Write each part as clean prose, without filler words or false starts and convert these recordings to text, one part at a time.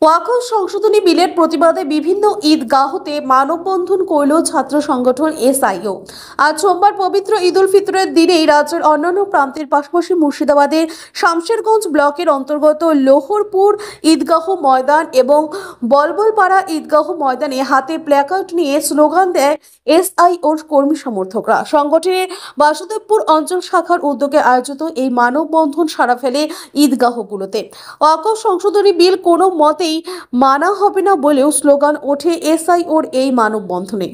ওয়াকফ সংশোধনী বিলের প্রতিবাদে বিভিন্ন ঈদগাহতে মানববন্ধন করল ছাত্র সংগঠন এসআইও। আজ সোমবার পবিত্র ঈদ উল ফিতরের দিনেই রাজ্যের অন্যান্য প্রান্তের পাশাপাশি মুর্শিদাবাদের শামশেরগঞ্জ ব্লকের অন্তর্গত লোহরপুর ঈদগাহ ময়দান এবং বলবলপাড়া ঈদগাহ ময়দানে হাতে প্ল্যাকার্ড নিয়ে স্লোগান দেয় এসআইওর কর্মী সমর্থকরা। সংগঠনের বাসুদেবপুর অঞ্চল শাখার উদ্যোগে আয়োজিত এই মানববন্ধন সাড়া ফেলে ঈদগাহগুলোতে। ওয়াকফ সংশোধনী বিল কোনো মতেই মানা হবে না বলেও স্লোগান ওঠে এসআইওর এই মানববন্ধনে।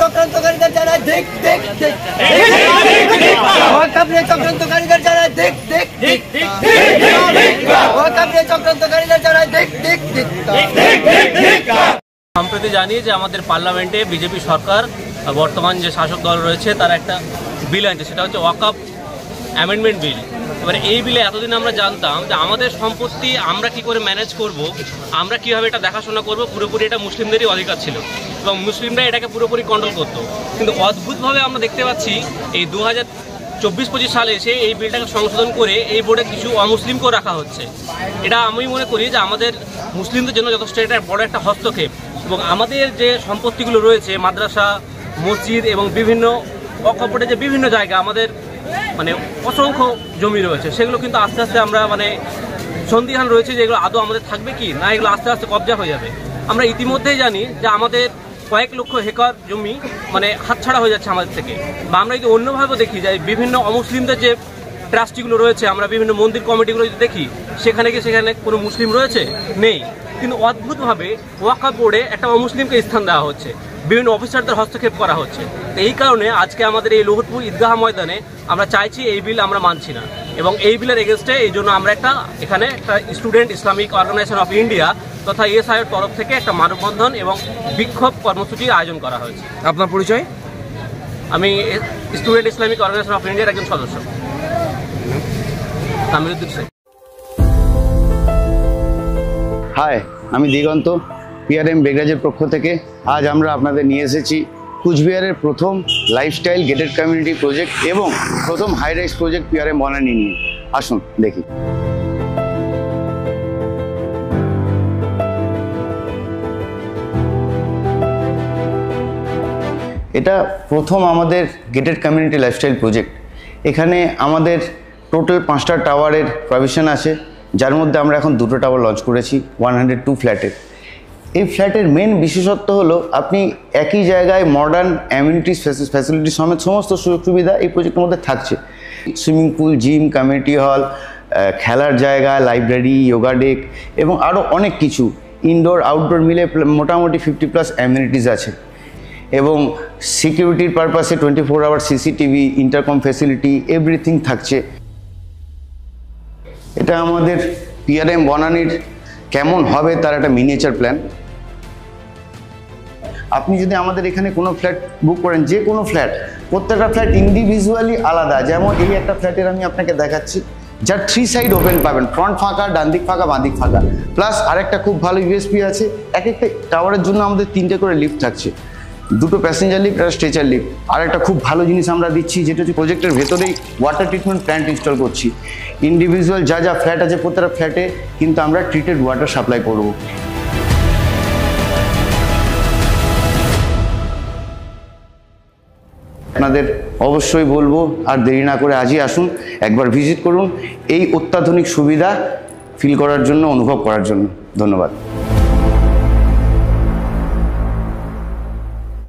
চক্রান্তকারীদের যারা দেখ দেখ দেখ চক্রান্তকারীদের যারা দেখ দেখ দেখ চক্রান্তকারীদের যারা দেখ দেখ দেখ। সম্প্রতি জানি যে আমাদের পার্লামেন্টে বিজেপি সরকার বর্তমান যে শাসক দল রয়েছে তারা একটা বিল আনছে, সেটা হচ্ছে ওয়াকফ অ্যামেন্ডমেন্ট বিল। এবারে এই বিলে এতদিন আমরা জানতাম যে আমাদের সম্পত্তি আমরা কি করে ম্যানেজ করব, আমরা কিভাবে এটা দেখাশোনা করব, পুরোপুরি এটা মুসলিমদেরই অধিকার ছিল এবং মুসলিমরা এটাকে পুরোপুরি কন্ট্রোল করতো। কিন্তু অদ্ভুতভাবে আমরা দেখতে পাচ্ছি এই 2024-25 সালে এসে এই বিলটাকে সংশোধন করে এই বোর্ডে কিছু অমুসলিমকেও রাখা হচ্ছে। এটা আমি মনে করি যে আমাদের মুসলিমদের জন্য যথেষ্ট এটা বড় একটা হস্তক্ষেপ। এবং আমাদের যে সম্পত্তিগুলো রয়েছে মাদ্রাসা, মসজিদ এবং বিভিন্ন অকপটে যে বিভিন্ন জায়গা আমাদের অসংখ্য জমি রয়েছে, সেগুলো কিন্তু আস্তে আস্তে আমরা সন্দিহান রয়েছে যে এগুলো আদৌ আমাদের থাকবে কি না, এগুলো আস্তে আস্তে কবজা হয়ে যাবে। আমরা ইতিমধ্যেই জানি যে আমাদের কয়েক লক্ষ হেক্টর জমি হাতছাড়া হয়ে যাচ্ছে আমাদের থেকে। বা আমরা যদি অন্যভাবে দেখি যে বিভিন্ন অমুসলিমদের যে ট্রাস্টিগুলো রয়েছে, আমরা বিভিন্ন মন্দির কমিটিগুলো যদি দেখি সেখানে কোনো মুসলিম রয়েছে নেই, কিন্তু অদ্ভুতভাবে ওয়াকফ বোর্ডে একটা অমুসলিমকে স্থান দেওয়া হচ্ছে, বিভিন্ন অফিসারদের হস্তক্ষেপ করা হচ্ছে। তো এই কারণে আজকে আমাদের এই লোহরপুর ঈদগাহ ময়দানে আমরা চাইছি এই বিল আমরা মানছি না এবং এই বিলের এগেনস্টে এই জন্য আমরা এখানে একটা student Islamic organisation of India তথা এসআইওর তরফ থেকে একটা মানববন্ধন এবং বিক্ষোভ কর্মসূচির আয়োজন করা হয়েছে। আপনার পরিচয়? আমি স্টুডেন্ট ইসলামিক অর্গানাইজেশন অফ ইন্ডিয়ার একজন সদস্য, তামিরুদ্দিন শেখ। হাই, আমি দিগন্ত, পিআরএম বেগরাজের পক্ষ থেকে আজ আমরা আপনাদের নিয়ে এসেছি কুচবিহারের প্রথম লাইফস্টাইল গেটেড কমিউনিটি প্রজেক্ট এবং প্রথম high rise project PRM Banani নিয়ে। আসুন দেখি। এটা প্রথম আমাদের গেটেড কমিউনিটি লাইফস্টাইল প্রজেক্ট। এখানে আমাদের টোটাল 5টা টাওয়ারের প্রভিশন আছে, যার মধ্যে আমরা এখন 2টো টাওয়ার লঞ্চ করেছি 102 ফ্ল্যাটের। এই ফ্ল্যাটের মেন বিশেষত্ব হলো আপনি একই জায়গায় মডার্ন অ্যামিনিটিস ফ্যাসিলিটি সমেত সমস্ত সুযোগ সুবিধা এই প্রজেক্টের মধ্যে থাকছে। Swimming pool, gym, community hall, খেলার জায়গা, লাইব্রেরি, যোগা ডেক এবং আরও অনেক কিছু ইনডোর আউটডোর মিলে মোটামুটি 50+ অ্যামিনিটিস আছে। এবং সিকিউরিটির পারপাসে 24 hour CCTV, intercom facility, everything থাকছে। এটা আমাদের পিআরএম বনানীর কেমন হবে তার একটা মিনিয়েচার প্ল্যান। আপনি যদি আমাদের এখানে কোনো ফ্ল্যাট বুক করেন, যে কোনো ফ্ল্যাট, প্রত্যেকটা ফ্ল্যাট ইন্ডিভিজুয়ালি আলাদা। যেমন এই একটা ফ্ল্যাটের আমি আপনাকে দেখাচ্ছি, যার 3 সাইড ওপেন পাবেন, ফ্রন্ট ফাঁকা, ডান দিক ফাঁকা, বাঁ দিক ফাঁকা। প্লাস আরেকটা খুব ভালো ইউএসপি আছে, এক একটা টাওয়ারের জন্য আমাদের 3টে করে লিফট থাকছে, 2টো প্যাসেঞ্জার লিফট আর স্ট্রেচার লিফট। আর একটা খুব ভালো জিনিস আমরা দিচ্ছি, যেটা হচ্ছে প্রজেক্টের ভেতরেই ওয়াটার ট্রিটমেন্ট প্ল্যান্ট ইনস্টল করছি। ইন্ডিভিজুয়াল যা যা ফ্ল্যাট আছে প্রত্যেকটা ফ্ল্যাটে কিন্তু আমরা ট্রিটেড ওয়াটার সাপ্লাই করব। আপনাদের অবশ্যই বলবো আর দেরি না করে আজই আসুন, একবার ভিজিট করুন এই অত্যাধুনিক সুবিধা ফিল করার জন্য, অনুভব করার জন্য। ধন্যবাদ।